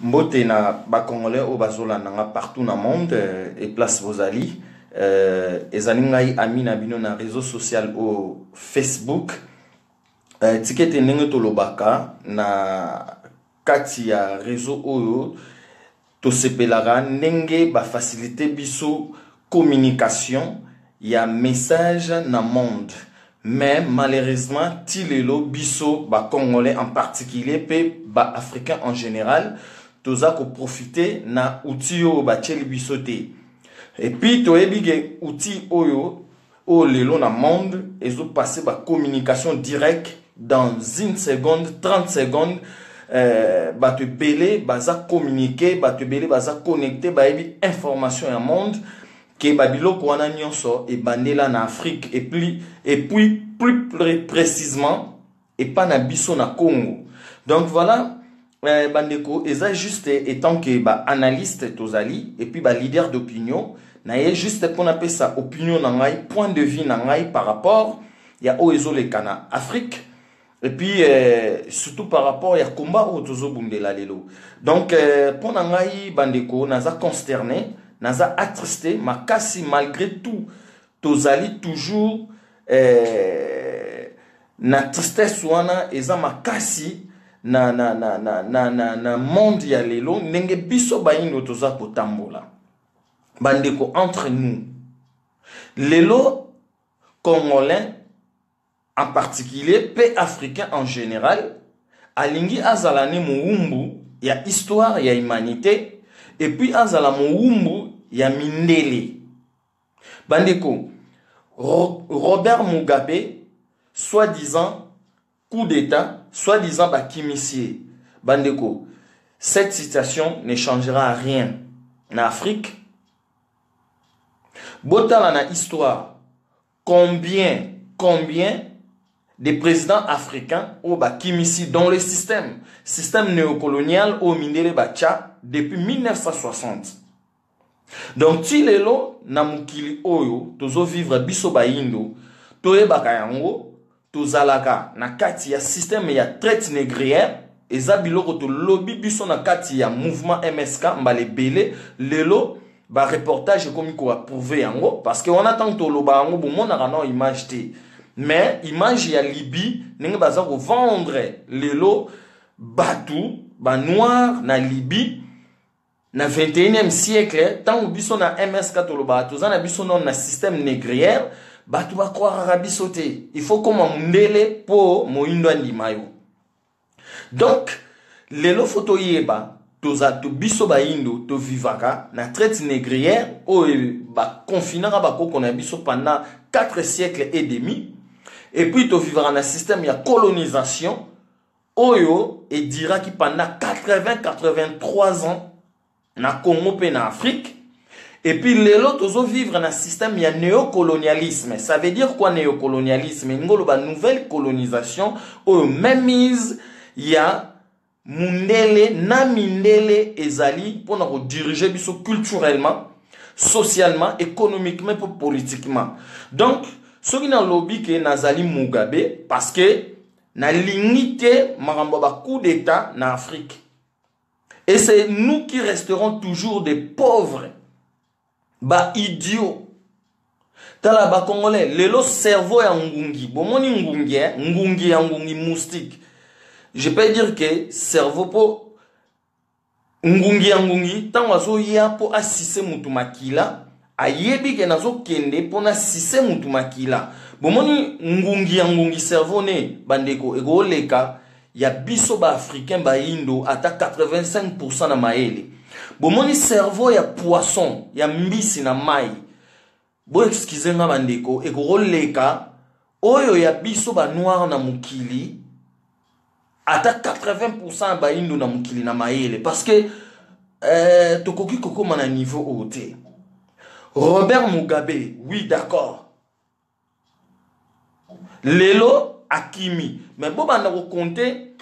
Mbote na ba Congolais au bazola nanga partout dans le monde et place vos alliés. Ezali ngai ami na bino na réseau social au Facebook. Tikete ndenge tolobaka na kati ya réseau oyo to sepelaka ndenge ba faciliter biso communication ya message na monde. Mais malheureusement, tilelo biso ba Congolais en particulier pe ba Africains en général toza ko profiter na outil yo ba tcheli biso te. Et puis to ebige outil oyo o lelo na monde ezo passer ba communication directe dans une seconde, 30 secondes. Ba te belé baza communiquer, ba te belé baza connecter ba ebi information ya monde que Babylone wana nyonso et bandela na Afrique et puis plus précisément et pas na biso na Congo. Donc voilà, bandeko eza juste étant que ba analyste tozali et puis ba leader d'opinion na ye juste pour appeler ça opinion na ngai, point de vue na ngai par rapport ya oezo le kana Afrique et puis surtout par rapport ya combat o tozo bundela lelo. Donc pour na ngai bandeko naza consterné, naza attristé, makasi malgré tout tozali toujours na tristesse wana eza makasi na monde ya lelo ndenge biso bayindo toza kotambola. Bandeko entre nous lelo congolais en particulier pe africain en général alingi azalane muumbu ya histoire ya humanité et puis azala muumbu ya mindele. Bandeko Robert Mugabe soi-disant coup d'état, soi-disant bakimissier. Bandeko, cette situation ne changera rien en Afrique. Botala na histoire, combien de présidents africains au bakimissi dans le système néocolonial au mindele bacha depuis 1960. Donc tilelo na mukili oyo tozo vivre biso bayindo toye bakayango tozalaka na kati ya système ya traite négrière eza biloko to lobby biso na kati ya mouvement MSK mbale belé lelo ba reportage comme ko approuver yango parce que on attend to loba yango bo monaka na image te mais image ya Libye ninge baza ko vendre lelo batu ba noir na Libye na 21e siècle tant biso na MSK to loba tozana biso na système négrière batu ba croire rabiso te. Il faut comme mundele po moindo andimayo. Donc lelo photo yeba toza to biso ba indo to vivaka na traite négrière o ba confinera ba ko na biso pendant 4 siècles et demi et puis to vivra na système ya colonisation oyo et dira qui pendant 83 ans na Congo pe na Afrique. Et puis les autres vivre dans un système il y a néocolonialisme. Ça veut dire quoi néocolonialisme? Une nouvelle colonisation où même mise il y a mundele na mindele ezali pour nous diriger biso culturellement, socialement, économiquement et politiquement. Donc ce qui n'a lobby que Nazali Mugabe parce que na limité marambo ba coup d'état en Afrique. Et c'est nous qui resterons toujours des pauvres. Ba idiot. Tala ba congolais, lelo cerveau ya ngungi. Bomoni ngungi ya ngungi moustique. Je peux dire que cerveau po ngungi ya ngungi tant wazo ya po asise mutu makila, ayebi ke nazo kende po na sise mutu makila. Bomoni ngungi ya ngungi cerveau ne bandeko ego leka ya biso ba africain ba indo ata 85% na maele. Bomoni cerveau ya poisson, ya mbisi na mai. Bo excusez nga bandeko, ekoroleka oyo ya biso ba noir na mukili ata 80% ba indo na mukili na maele parce que tokoki kokoma na niveau haute. Robert Mugabe, oui d'accord. Lelo akimi, mais bon banda ko compter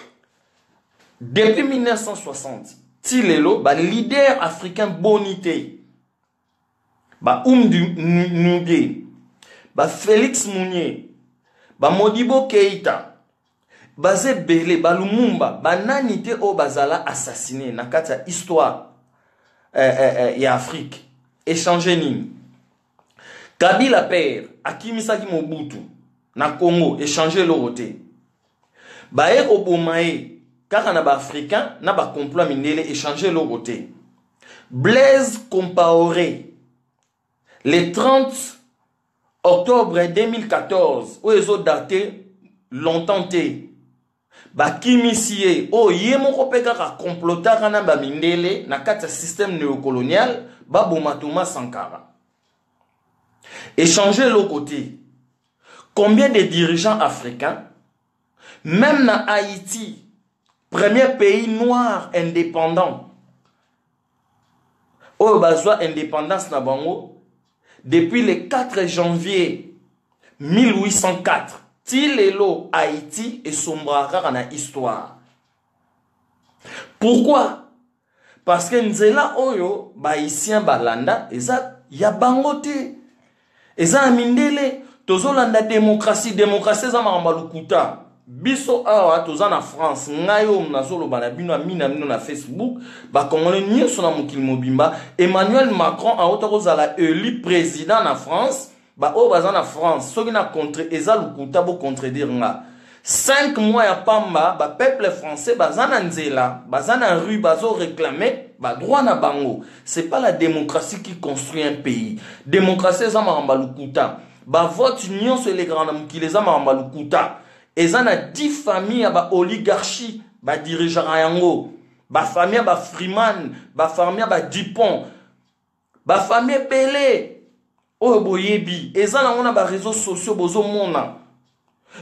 depuis 1960. Tilelo, ba leader africain bonité, ba Nuge, ba Félix Mounier, ba Modibo Keïta, Basé Belé, Balumumba, Bananité au Bazala assassiné, na kata histoire et Afrique. Échanger nini. Kabila père, Akimisaki Mobutu, na Congo, échanger l'oroté. Bae Obomae, car na ba africain, na ba complot minele, échanger l'oroté. Blaise Compaoré, le 30 octobre 2014, où ils ont daté longtemps té. Ba kimisie o yemo kopeka ka complota kana ba mindele na kati ya système néocolonial ba Bomatoma Sankara. Échanger l'autre côté. Combien de dirigeants africains, même na Haïti, premier pays noir indépendant, au besoin indépendance na bango depuis le 4 janvier 1804. Tilelo Haïti et sombrara dans la histoire. Pourquoi? Parce que nzela oyo baïsien balanda eza ya bangote. Eza amindele tozolanda démocratie eza maramba lukuta. Biso awa toza na France ngayo mnazolo bana bino amina mino na Facebook ba kongole nyoso na mokili mobimba Emmanuel Macron a otokozala élu président na France. Ba o baza na France, soki na contre eza lukuta bo contredire nga. 5 mois ya pamba, ba peuple français baza na nzela, baza na rue, bazo réclamer ba droit na bango. C'est pas la démocratie qui construit un pays. Démocratie eza maramba lukuta. Ba vote union sur les grands mukile eza maramba lukuta. Eza na 10 familles ya ba oligarchie, ba dirigeant yango. Ba famille ba Freeman, ba famille ba Dupont, ba famille Pelé. Oh boyebi, ezana on a ba réseaux sociaux bozo mona.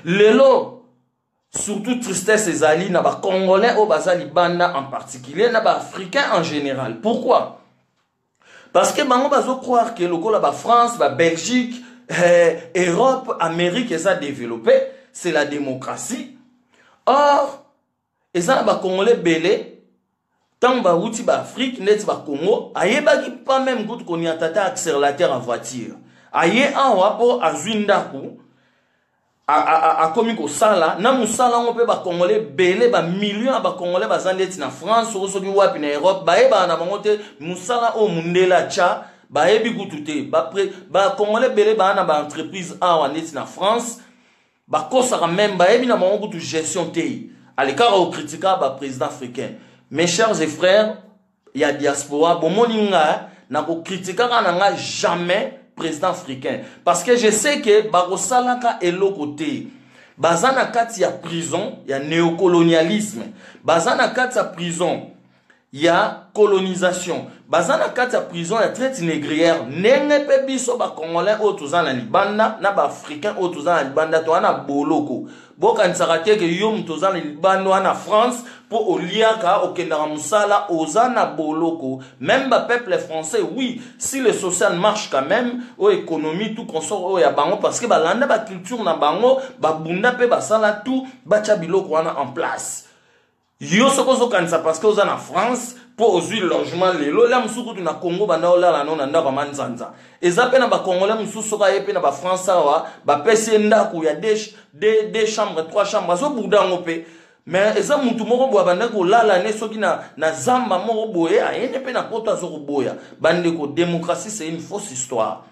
Lelo, surtout tristesse ezali na ba congolais au bazali banda en particulier na ba africains en général. Pourquoi? Parce que bango bazo croire que le la ba France, ba Belgique, Europe, Amérique et ça développé, c'est la démocratie. Or, ezana ba congolais belé tant ba outi ba Afrique net ba Congo aye ba ki pas même gout qu'on y atata accélérateur à voiture aye en wapo azwinda ku a komiko sala na musala on peut ba congolais belé ba millions ba congolais ba zandeti na France ou soki wapi na Europe ba e ba na bangote musala o mundela cha ba e bi gutute ba congolais belé ba na ba entreprise a waneti na France ba kosa même ba e bi na bango tu gestion té à l'écart au critica ba président africain. Mes chers et frères, il y a diaspora, bon moninga, n'a pas critiqué jamais président africain. Parce que je sais que Barosalaka est l'autre côté. Bazana kat y a prison, il y a néocolonialisme. Bazana kat y a prison, il y a colonisation. Bazana kat y a prison, il y a traite négrière. Nenge pe biso ba congolais au touzan la libanda, na ba africain au touzan la libanda, to ana boloko. Boka nsarate ke yom touzan la libanda wana France. Pour Oliaka, au Kendara Moussala, Ozana Boloko, même le peuple français, oui, si le social marche quand même, aux économies, tout consort, au Yabango, parce que l'anda, la culture, na bango, bunda pe basala, tout, bachabilo, qu'on a en place. Yo sokozo kansa, parce que Ozana France, pour oser le logement, les lots, là, moussou, na Congo, banda, ola, la non, anda, manzanza. Et ça, pe na ba Congolais, moussou, soka, yepe, na ba France, ba pesi, nda, il y a des chambres, 3 chambres, so boudan, ope. Mais eza mutu moko boya bandeko lala ne soki na zamba moko boye ayene pe na poto azoko boya bandeko démocratie c'est une fausse histoire.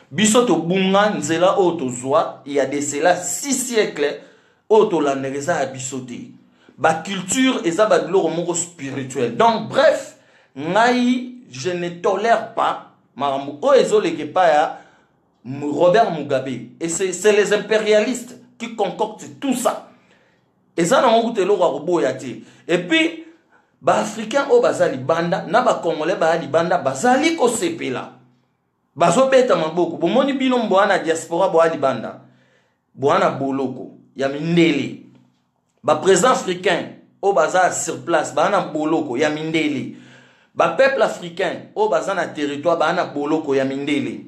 Biso to bunga nzela o to zwa il y a de cela 6 siècles o to la nereza ya biso te. Ba culture eza ba biloko moko spirituel. Donc bref, ngai je ne tolère pas marambo o ezoleke pa ya Robert Mugabe et c'est les impérialistes qui concoctent tout ça. Et ça n'a pas été et puis, les Africains au bazali banda, na ba Congolais ba banda, bazali ko sepela. Bazo beta maboko. Bomoni bino mboana diaspora bo banda. Boana boloko. Ya mindele. Ba président africain au bazar sur place, ba na boloko ya mindele. Ba peuple africain au bazar na territoire ba na boloko ya mindele.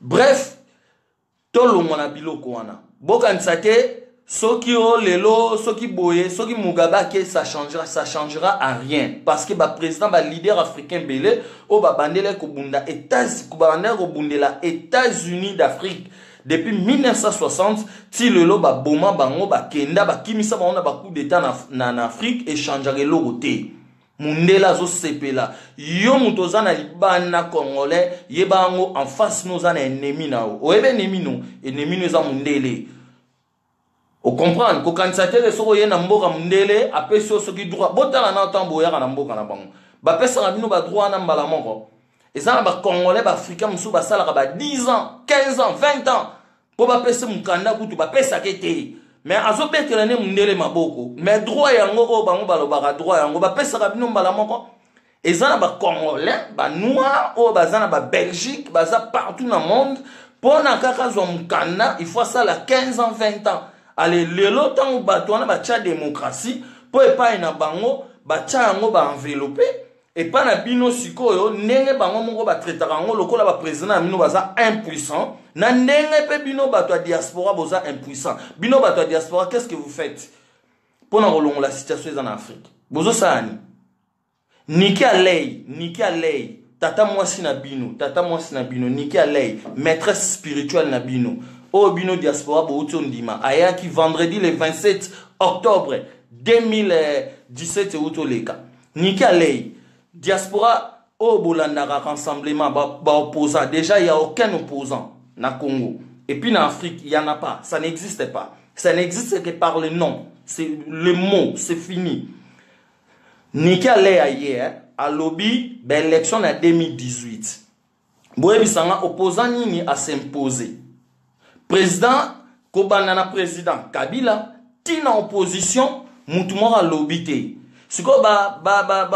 Bref, tolo mona biloko wana. Boka nsate Soki o lelo, soki boye, soki Mugabe, ça changera à rien. Parce que le président, le leader africain belé, o ba bandele ko bunda États-Unis d'Afrique. depuis 1960 ti lelo ba boma bango ba kenda ba kimisa bango na ba coup d'état na Afrique échanger loko te mundela zo sepela yo mutoza na libana congolais yeba ngo en face nous en ennemi na o ebe ennemi no eza mundele o comprendre ko kansatere soko ye na mboka mundele apeso soki droit botala na tambo ya na mboka na bango ba pesa na bino ba droit na mbala moko eza ba congolais ba africain musu ba sala ba 10 ans 15 ans 20 ans po ba pesa mukanda kutu ba pesa kete mais azo betela ne mundele maboko mais droit yango o bango balobaka droit yango ba pesa ka bino mbala moko eza ba congolais ba noir o bazana ba Belgique baza partout dans le monde pona kaka zo mukanda il faut ça la 15 ans 20 ans. Allez, le temps où on a la démocratie, pour pas na bango, bacha yango ba enveloppé, et pas na bino sikoyo, nenge bango mongo ba tretarango, lokola ba président na bino baza impuissant, na nenge pe bino bato diaspora boza impuissant. Bino bato diaspora, qu'est-ce que vous faites? Pour na la situation en Afrique. Bozo saani. Niki alei, tata mwasi na bino, niki alei, maîtresse spirituelle na bino. Au bino diaspora boutondima ayaki vendredi le 27 octobre 2017 outoleka niki alei diaspora au bolandara rassemblement ba opposant déjà il y a aucun opposant na Congo et puis en Afrique il y en a pas, ça n'existe pas, ça n'existe que par le nom, c'est le mot, c'est fini. Niki alei aye a lobby l'élection en 2018 boye bisanga opposant nini a s'imposer. Président Kobanana président Kabila tina opposition mutumora lobité. Siko ba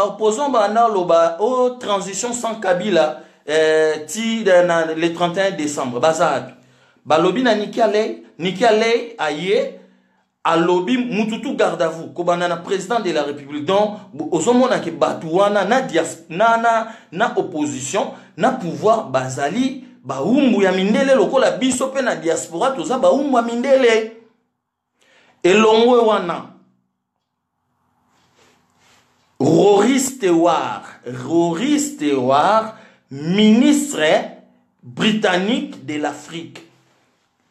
opposant ba na loba o transition sans Kabila ti le 31 décembre bazak. Ba lobby na Niki alei aye a lobby mututu garde à vous Kobanana président de la République donc ozomona ke batuana na opposition na pouvoir bazali baumbu ya mindele lokola biso pe na diaspora toza baumbu ya mindele elongwe wana Rory Stewart ministre britannique de l'Afrique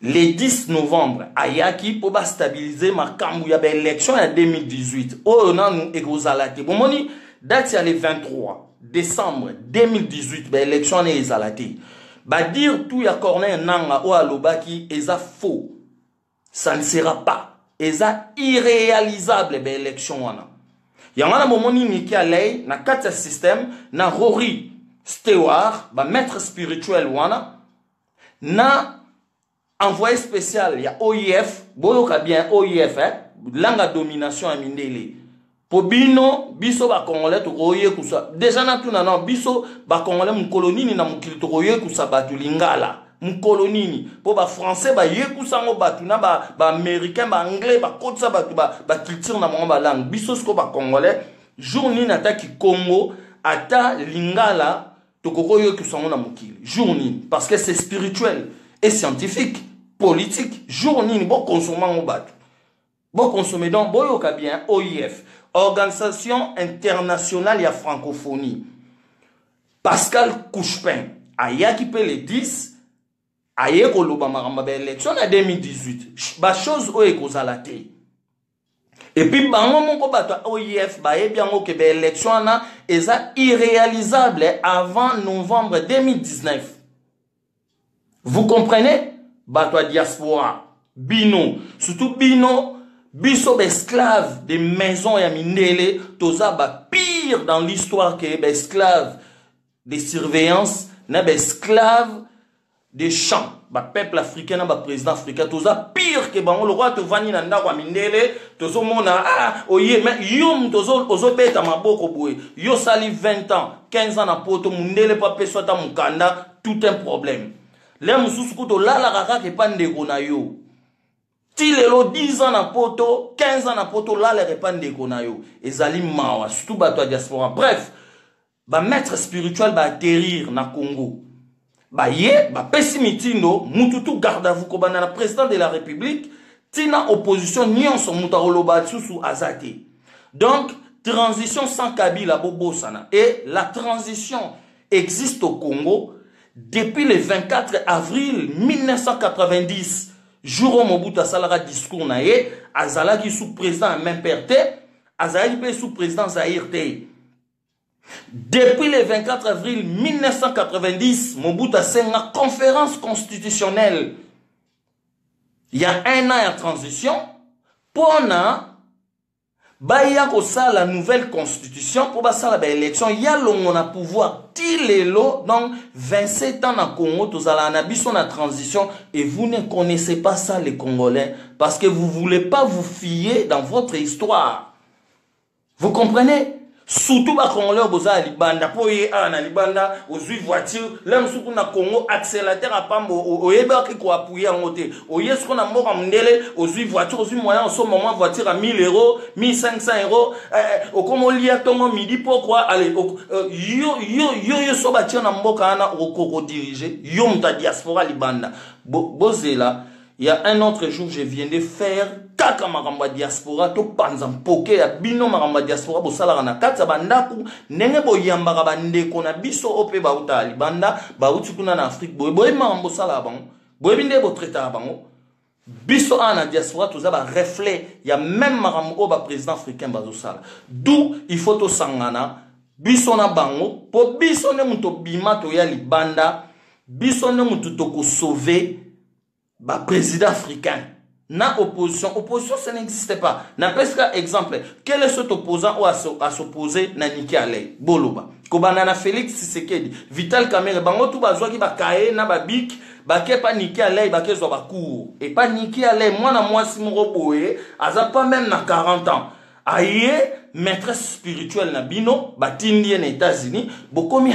le 10 novembre ayaki po ba stabiliser makambu ya élection ya 2018 o nanu ekozalate bomoni date ya le 23 décembre 2018 ba élection na ezalate. Ba dire tout ya Corneille Nanga ou alobaki eza faux. Ça ne sera pas. Eza irréalisable be élection wana. Yamana momoni Niki alei na kati système na Rory Stewart ba maître spirituel wana na envoyé spécial ya OIF boyoka bien OIF langa domination ya mindele. Po bino biso ba congolais to koye kusa déjà na tuna na biso ba congolais mukolonini na mukili to koye kusa batu lingala mukolonini po ba français ba ye kusa ngo batu na ba américain ba anglais ba kotsa batu ba culture na mongo ba langue biso sko ba congolais journée na taki Congo ata lingala to koye kusa ngo na mukili journée parce que c'est spirituel et scientifique politique journée bo consommer ngo batu bo consommer donc boyoka bien OIF Organisation internationale ya francophonie. Pascal Couchepin ayaki pe le 10 aye koloba maramba ba élection en 2018. Ba chose o ekozalate. Et puis bango moko bato OIF ba yebi yango ke ba élection na eza irréalisable avant novembre 2019. Vous comprenez? Bato diaspora bino, surtout bino biso esclave des maisons ya mindele toza ba pire dans l'histoire que esclave de surveillance na esclave des champs ba peuple africain na ba président africain toza pire que bango le roi to vani na ndako ya mindele tozo mona oye mais yo tozo ozobeta maboko boye yo sali 20 ans 15 ans na poto mindele pa peso ta mukanda tout un problème les mususu ko to lala kaka ke pandeko na yo. Ti lelo 10 ans na poto, 15 ans na poto, là les répandent konayo. Ezali mawa, surtout bato diaspora. Bref, ba maître spirituel ba atterrir na Congo. Ba ye, ba pessimitindo, mututu garde à vous kobana na président de la République, tina opposition nyonso mutarolo ba tsusu azate. Donc, transition sans Kabila bobo sana. Et la transition existe au Congo. depuis le 24 avril 1990, jour où Mobutu Salara discours naye, azalaki sous président même perte, azalaki sous président Zahir te. Depuis le 24 avril 1990, Mobutu a fait une conférence constitutionnelle. Il y a un an en transition, pour la nouvelle constitution, pour l'élection, il y a le pouvoir. Donc, 27 ans dans Congo, tous à la transition, et vous ne connaissez pas ça, les Congolais, parce que vous ne voulez pas vous fier dans votre histoire. Vous comprenez? Surtout les Congolais boza libanda po ye ana libanda ozui voiture l'homme surtout na Congo accélérateur à pambo oyeba ki ko appuyer en côté oye ce qu'on a mort mndele ozui voiture ozui moyen en ce moment voiture à 1000 euros 1500 euros au comme lia tongo midi pourquoi allez yo so bati na mboka na okoko diriger yo mta diaspora libanda bozela. Il y a un autre jour, je viens de faire kaka maramba diaspora to panzam poke ya bino maramba diaspora bo sala na katsa bandaku nenge bo yambaka bande kona biso ope ba uta libanda ba uti kuna na Afrique boy marambo sala bango boy binde bo traiter bango biso ana diaspora to za ba reflet ya même marambo ba président africain bazo sala d'où il faut to sangana biso na bango po biso ne muto bima to ya libanda biso ne muto to ko sauver ba président africain. Na opposition, opposition ça n'existe pas. Na presque exemple, quel est cet opposant ou à s'opposer na Niki Alei Boloba. Kobanana Félix Tshisekedi, Vital Kamerhe, bango tout bazwa ki ba kae na ba bik, ba ke pa Niki Alei ba ke zo ba cour. Et pas Niki Alei, moi na moi si moro boye, aza pas même na 40 ans. Aye maîtresse spirituelle na bino batindi en États-Unis bokomi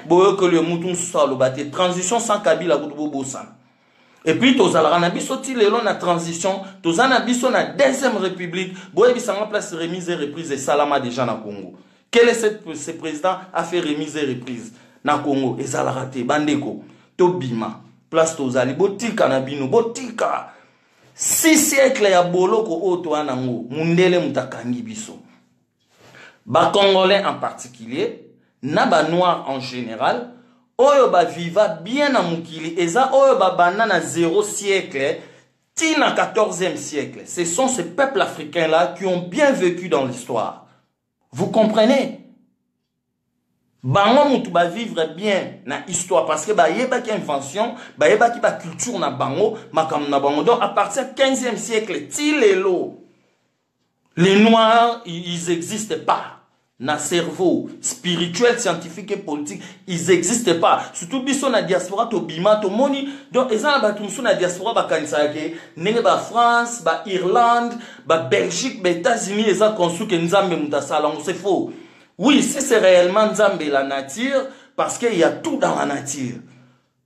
boyo que le mouton solo baté transition sans Kabila kutubo bosan. Et puis, tous na biso ti lelo na transition, tous na biso na deuxième république, boye bisanga place remise et reprise et salama déjà na Congo. Quel est ce président a fait remise et reprise na Congo et zalarate bandeko to bima place tozali botika na bino botika 6 siècles ya boloko oto anango mundele mutakangi biso. Ba Congolais en particulier, na ba noir en général, oyo ba viva bien na mukili eza oyo ba bana na 0 siècle ti na 14e siècle. Ce sont ces peuples africains là qui ont bien vécu dans l'histoire. Vous comprenez? Bango mutu ba vivre bien na histoire parce que ba yeba ki invention, ba yeba ki ba culture na bango, makam na bango. Donc à partir du 15e siècle ti lelo les noirs ils existent pas. Na cerveau spirituel, scientifique et politique, ils n'existent pas. Surtout biso na diaspora to bima to moni. Donc ezana batumsu na diaspora ba kanisake, nenge ba France, ba Irlande, ba Belgique, ba États-Unis eza konsu ke nzambe mutasala, c'est faux. Oui, si c'est réellement nzambe la nature parce qu'il y a tout dans la nature.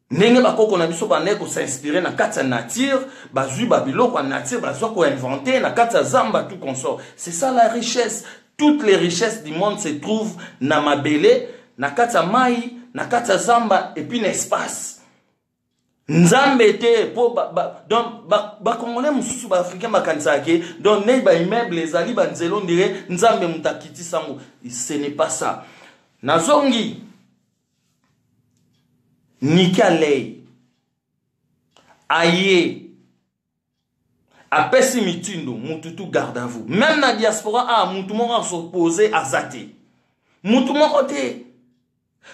Nenge ba koko na biso ba neko s'inspirer na katsa nature, ba zui ba biloko nature, ba zoko inventer na katsa zamba tout consort. C'est ça la richesse. Toutes les richesses du monde se trouvent na mabele, na kata mai, na kata zamba et puis l'espace. Nzambe te po donc ba Congolais mususu ba africain ba kanisake donc ne ba immeuble ezali ba nzelo ndire nzambe mutakiti sango. Ce n'est pas ça. Nazongi Niki Alei aye apesi mitindo mututu garde à vous. Même na diaspora mutu moko s'opposer à zate. Mutu moko te.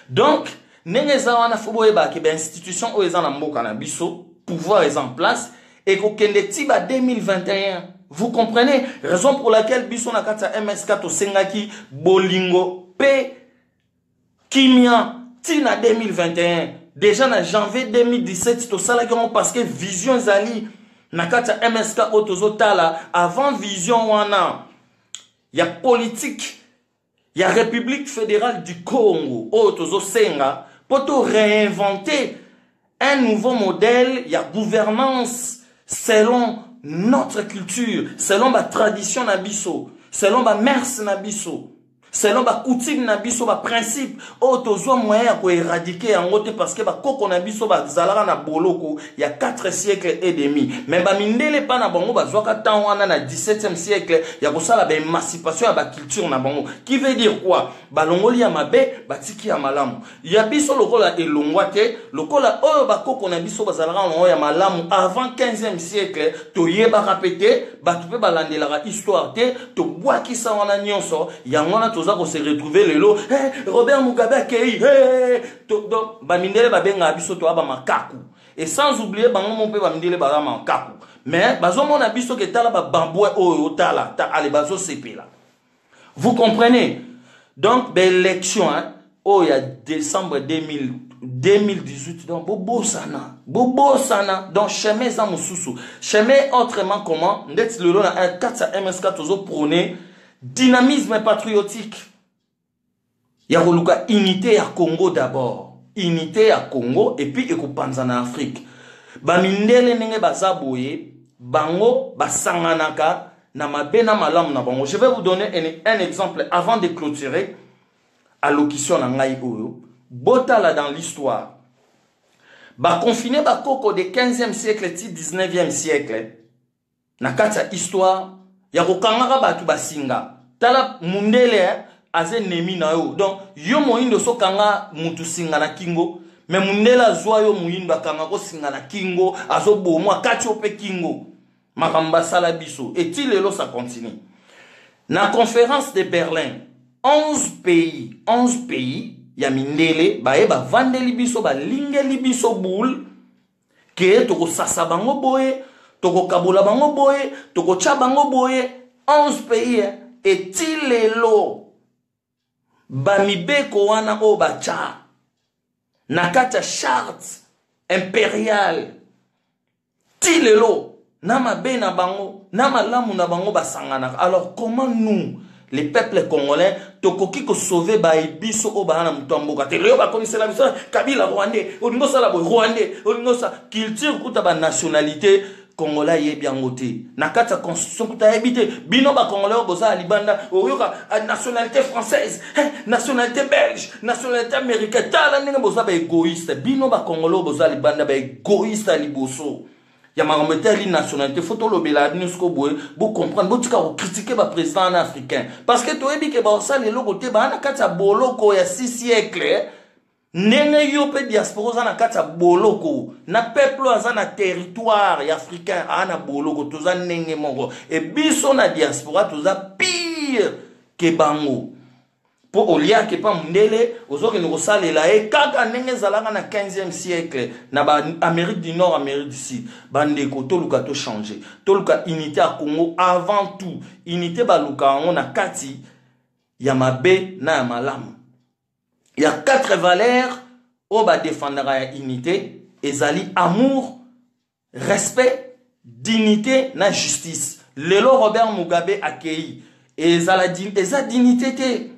Donc nenge za wana fobo eba ke ba institution o ezana mboka na biso, pouvoir est en place et ko kende tiba 2021. Vous comprenez? Raison pour laquelle biso na kata MSK to sengaki bolingo pe kimia tina 2021. Déjà en janvier 2017 to sala parce que vision zali nakata MSK otozotala avant vision wana ya politique ya République fédérale du Congo otozosenga pour réinventer un nouveau modèle ya gouvernance selon notre culture, selon ma tradition nabiso, selon ma mers nabiso, selon ba coutume na biso ba principe o tozo moyen ko éradiquer en ngote parce que ba koko na biso ba zalaka na boloko il y a 4 siècles et demi mais ba mindele pa na bango ba zwaka temps wana na 17e siècle ya ko sala ba émancipation ya ba culture na bango qui veut dire quoi ba longoli ya mabe ba tiki ya malamu ya biso lokola elongwa te lokola oyo ba koko na biso ba zalaka longo ya malamu avant 15e siècle to yeba répéter ba tu pe balandelaka histoire te to bwaki sa wana nyonso ya ngona to za ko se retrouver lelo Robert Mugabe akei donc bamindele babenga biso to aba makaku et sans oublier bango mon pe bamindele ba makaku mais bazomona biso ke tala ba bamboué oyo tala ta ale bazo sepela vous comprenez donc l'élection oh il y a décembre 2018 donc bobo sana donc chemin za mususu chemin autrement comment ndet le na 4 MS4 tozo prôner dynamisme patriotique. Il y a unité à Congo d'abord. Unité à Congo et puis ekopanza na Afrique. Bamindele nenge bazaboye, bango basanganaka na mabena malamu na bango. Je vais vous donner un exemple avant de clôturer allocution na ngai oyo. Botala dans l'histoire. Ba confiné ba koko de 15e siècle ti 19e siècle. Na kata histoire ya kokangaka batu basinga. Tala mundele aze nemi na yo. Donc yo moindo so kanga mutu singa na kingo. Mais mundele azwa yo moindo kanga ko singa na kingo. Azo bomo akati ope kingo. Makamba sala biso. Et il lelo ça continue. Na conférence de Berlin, 11 pays ya mindele ba vandeli biso ba lingeli biso boule ke toko sasa bango boye, toko kabula bango boye, toko cha bango boye, 11 pays et tilelo bamibeko wana o bacha nakata charte impériale tilelo na mabe na bango na malamu na bango basangana. Alors comment nous les peuples congolais tokoki ko sauver ba ebiso o bana mutomboka te leo ba connaissez la mission Kabila rwandais olingo sala bo rwandais olingo sa culture kuta ba nationalité Congolais ye bien ngote na kata constitution kuta habité bino ba Congolais boza libanda oyoka nationalité française nationalité belge nationalité américaine tala ndenge boza ba égoïste bino ba Congolais boza libanda ba égoïste liboso ya marometeli nationalité photo lobela binosko boye bo comprendre bo tika ko critiquer ba président africain parce que to ebi ke ba ça le lokote ba na kata boloko ya 6 siècle nene yo pe diaspora na kata boloko na peuple azana territoire africain ana boloko toza nenge mongo et biso na diaspora toza pire ke bango pour olia ke pa mundele ozoke no salela e kaka nenge zalanga na 15e siècle na ba Amérique du Nord Amérique du Sud bande ko to luka to changer to luka unité à Congo avant tout unité ba luka on na kati ya mabe na ya malamu. Il y a 4 valeurs au bas défendre la unité, ezali amour, respect, dignité, na justice. Lelo Robert Mugabe accueilli ezala dignité te.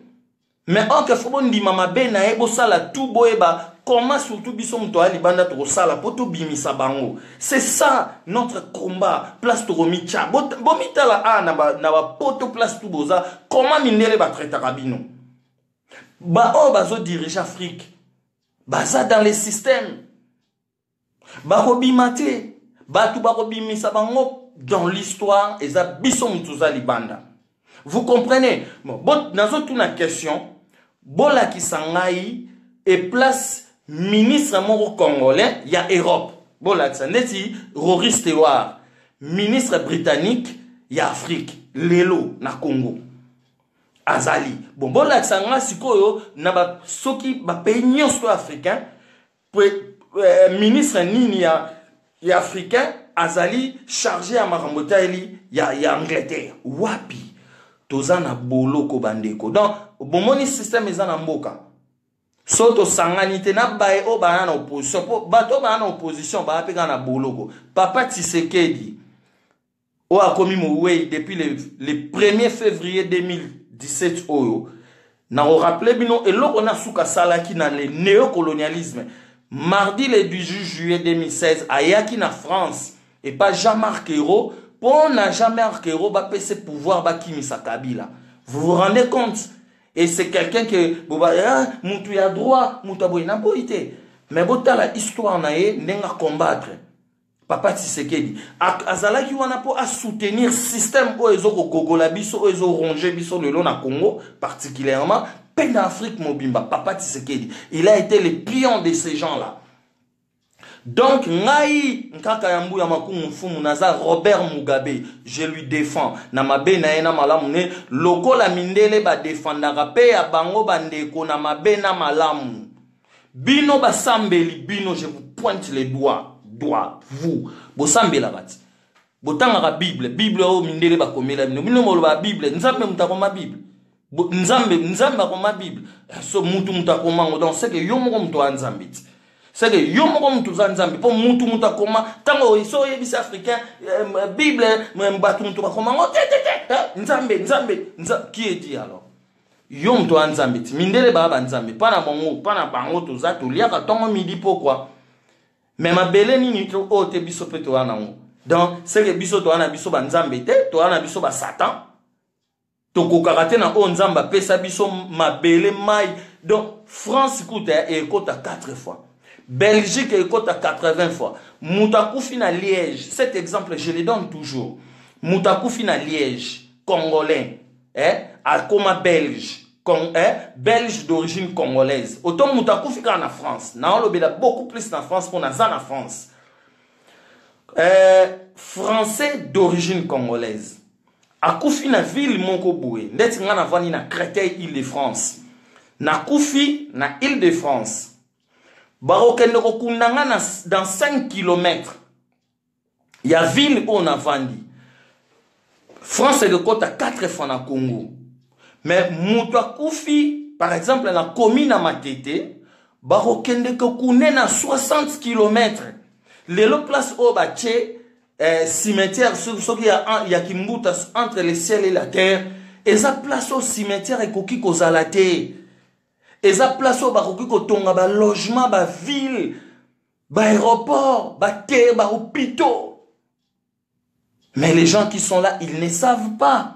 Mais en que faut bon di mama be na ebo sala tout boeba comment surtout biso mto ali banda to sala poto bimisa bango. C'est ça notre combat. Place to romicha. Bomita la na ba poto place to boza comment minere ba traiter kabino. Ba o bazo dirige Afrique baza dans les systèmes ba robimate ba tu ba robimisa bango dans l'histoire et za biso mtuza libanda. Vous comprenez? Bon nazo tuna question bola kisangai et place ministre moko congolais ya Europe bola tsandeti Rory Stewart ministre britannique ya Afrique lelo na Congo azali bon bola tsanga sikoyo na ba soki ba pays nyonso africain ministre nini ya africain azali chargé à marambotali ya Angleterre wapi toza na boloko bandeko donc bomoni système ezana mboka soto sanganité na bae o bana na opposition po bato bana na opposition ba peka na boloko papa Tshisekedi o a commis moué depuis le 1er février 2017 oyo na rappeler bino eloko na suka salaki na le néocolonialisme mardi le 18 juillet 2016 ayaki na France et pas Jean-Marc Ayrault pour na Jean-Marc Ayrault ba pese pouvoir ba kimisa Kabila. Vous vous rendez compte? Et c'est quelqu'un que, ah, moutou ya droit, moutou aboy na boité. Mais bota la histoire nae, nenga combattre. Papa Tshisekedi. Azala ki wana po à soutenir système o ezo ko gogola biso, o ezo ronger biso le na Congo, particulièrement, peine d'Afrique mobimba. Papa Tshisekedi. Il a été le pion de ces gens-là. Donc, ngai, nkaka yambu ya makumu mfumu naza Robert Mugabe, je lui défends. Na mabe na ena malamu ne, loko la mindele ba défendaka pe ya bango bandeko na mabe na malamu. Bino ba sambeli, bino, je vous pointe les doigts, vous. Bo sambela bati. Bo tangaka Bible o mindele ba komela bino. Bino molo ba Bible, nzambe mutakoma Bible. Nzambe bakoma Bible. So mutu mutakoma ngo, donc c'est que yo moko muto nzambe. C'est que yo moko mutu nzambe po mutu mutakoma tango iso yebisa africain Bible mbatu mutu bakoma ngo nzambe qui est dit alors yo mutu nzambe mindele baba nzambe pana mongo pana bango toza toliaka tongo midi pourquoi mais mabele nini to o te biso pe to wana ngo donc c'est que biso to wana biso ba nzambe te to wana biso ba satan to kokakate na o nzamba pesa biso mabele mai. Donc France écoute et écoute à 4 fois. Belgique écoute à 80 fois. Moutakoufine à Liège. Cet exemple, je le donne toujours. Moutakoufine à Liège, congolais, à Koma belge, belge d'origine congolaise. Autant Moutakoufine en France. On a beaucoup plus en France pour Nazan en France. Français d'origine congolaise. À Koufi na ville Monkoboué. Net ngana vani na Créteil, Île-de-France. Na Koufi na Île-de-France. Barokende kokundanga dans 5 km. Il y a ville où on a vendu. France est de côte à 4 fois na Congo. Mais Moutoua Koufi, par exemple, la commune à Matete, Barokende kokune na 60 km. Les places au Baché, cimetière, ce qu'il y a qui mouta entre le ciel et la terre, et ça place au cimetière et koki kozalate. Et ça place au baroki kotonga ba logement, ba ville, ba aéroport, ba terre, ba hôpitaux. Mais les gens qui sont là, ils ne savent pas.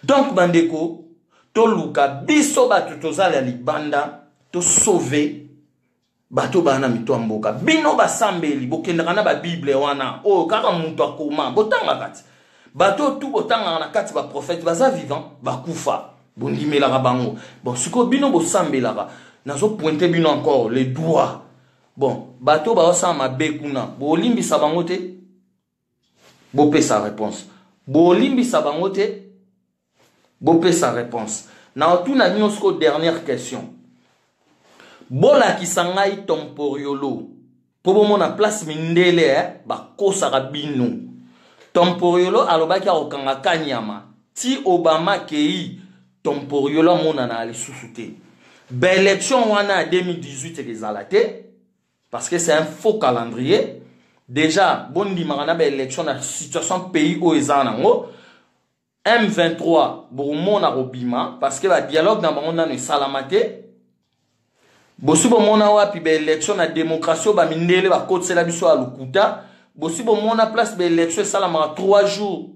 Donc bandeko, to luka biso ba tutozala libanda, to sauver bato bana mito mboka. Bino ba sambeli bokendaka na ba Bible wana. Oh kaka mutu akoma, botanga kati. Bato tout botanga na kati ba prophète baza vivant, ba kufa. Bon, bon, ce que bino bo sambelaka, nazo pointer bino encore les doigts. Bon, bato ba osama bekuna, bo limbi sabangote, bo pe sa réponse. Bo limbi sabangote, bo pe sa réponse. Na tout na bino sko dernière question. Bola ki sangai tomporiolo. Po mo na place mindele ba kosaka bino. Tomporiolo alobaki akokanga kanyama. Ti Obama kei Tomporiolo monana ali sous-souté. Ben élection wana 2018 les alaté parce que c'est un faux calendrier. Déjà bondi marana ben élection na situation pays au ezanango M23 bomona robima parce que la dialogue dans bango ne salamate. Bosi bomona wapi ben élection na démocratie ba mindele ba côte la biso alukuta. Bosi bomona place ben élection salama 3 jours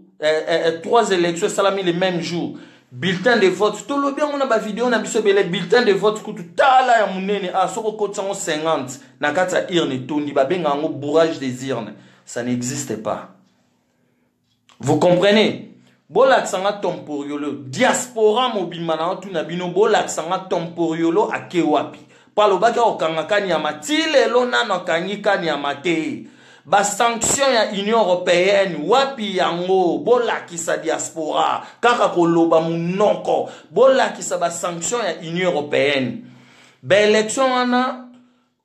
3 élections salami les mêmes jours. Bulletin de vote, tout le bien on a ba vidéo on a biso bele bulletin de vote kutu tala ya munene a soko kota 50 na kata irne tondi ba benga ngo bourrage des urnes, ça n'existe pas. Vous comprenez? Bola sanga tomporiolo diaspora mobimana tout na bino bola sanga tomporiolo akewapi. Palo baka okanga kani ya matile lo nano kangi kani ya mate. Ba sanction ya Union Européenne wapi yango bola kisa diaspora kaka koloba munoko bola kisa ba sanction ya Union Européenne ba élection wana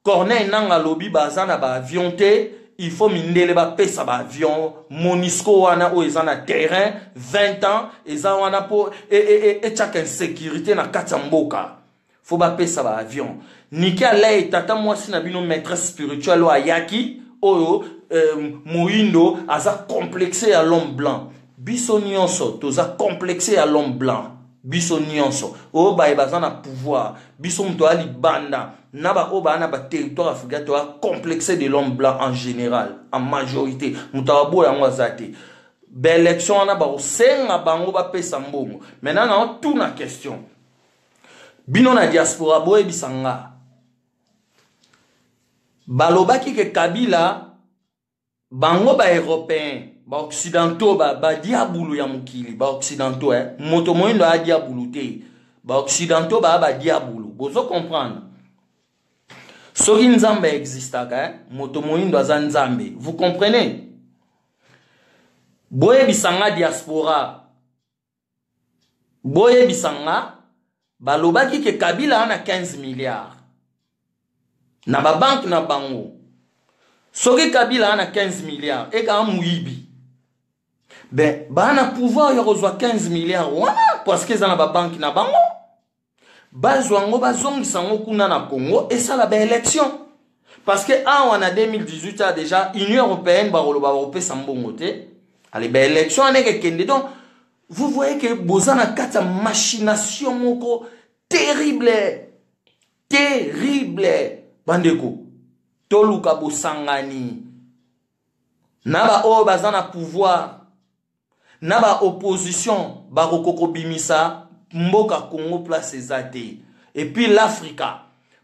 Corneille nanga lobi bazana ba avion te il faut mindele ba pesa ba avion Monisco wana o ezana terrain 20 ans eza wana po et chaque insécurité na katamboka faut ba pesa ba avion nika lay tata mwasi na bino maîtresse spirituelle wa yaki oyo Moindo aza complexé à l'homme blanc. Biso nyonso toza complexé à l'homme blanc. Biso nyonso o ba ebazana pouvoir. Biso mto ali banda naba o ba na ba territoire africain toza complexé de l'homme blanc en général, en majorité. Mutawabo ya ngwazate. élection wana ba senga bango ba pesa mbongo. Maintenant na tout na question. Bino na diaspora boye bisanga. Balobaki ke Kabila bango ba européen, ba occidentaux ba diabulu ya mukili, ba occidentaux moto moindo a diabulu te. Ba occidentaux ba diabulu. Bozo comprendre. Soki nzambe existaka, moto moindo aza nzambe. Vous comprenez? Boye bisanga diaspora. Boye bisanga balobaki ke Kabila ana 15 milliards. Na ba banque na bango. Soki Kabila ana 15 milliards et ka muibi. Ben bana pouvoir ya kozwa 15 milliards wana parce que za na ba banque na bango. Bazwango bazongisa ngo kuna na Congo et ça la ba élection. Parce que en 2018 a déjà Union européenne ba roloba ba pesa mbongo te. Allez, ben élection n'est que donc vous voyez que bozana kata machination moko terrible, terrible. Bandeko, toluka bosangani. Naba o bazana pouvoir, naba opposition, barokoko bimisa, mboka Congo place ezate. Et puis l'Africa.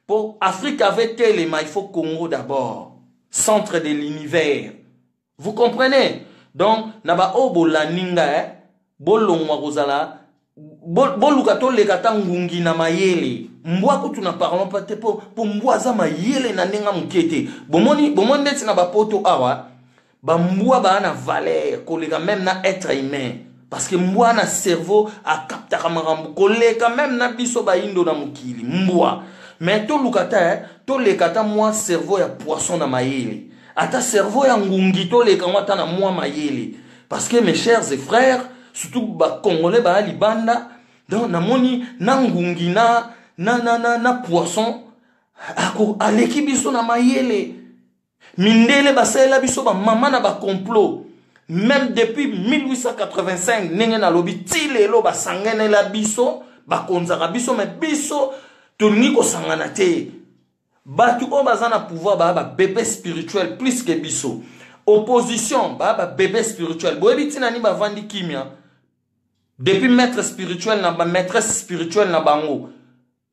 Pour Afrique avec Téléma, il faut Congo d'abord, centre de l'univers. Vous comprenez? Donc, naba obo la ninga bolongwa kozala boluka to lekata ngungi na mayele. Mbwa ko tuna parlons pas te po mbwa za mayele na ninga mukete. Bomoni neti na ba poto awa ba mbwa ba na valeur koleka même na être humain parce que mbwa na cerveau a capta kamarambu koleka même na biso ba indo na mukili mbwa. Mais to lekata moi cerveau ya poisson na mayele. Ata cerveau ya ngungi to le kamata na moi mayele parce que mes chers et frères surtout ba congolais ba libanda donc na moni na ngungi na poisson ako aleki biso na mayele mindele basela biso ba mama na ba complot même depuis 1885 nenge na lobi ti lelo ba sangene la biso ba konzaka biso mais biso tolingi ko sangana te. Batu o bazana pouvoir ba bébé spirituel plus que biso. Opposition ba bébé spirituel. Boyebi tina ni ba vandi kimia. Depuis maître spirituel na ba maîtresse spirituelle na bango.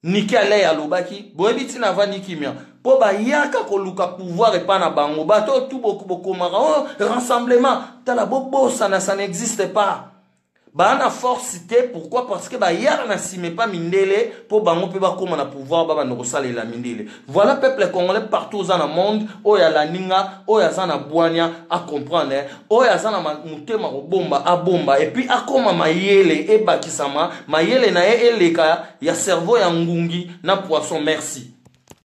Niki ale ya lobaki. Boyebi tina vandi kimia. Po ba yaka ko luka pouvoir et pas na bango. Bato tout beaucoup mara. Oh, rassemblement. Tala bobo ça n'existe pas. Ba na force te pourquoi parce que ba yara na sime pas mindele pour bango pe ba koma na pouvoir ba no sala la mindele. Voilà peuple congolais partout dans le monde oya la ninga oya zana bwania à comprendre oya zana mutema ko bomba a bomba et puis akoma mayele e bakisama mayele na eleka ya cerveau ya ngungi na poisson. Merci.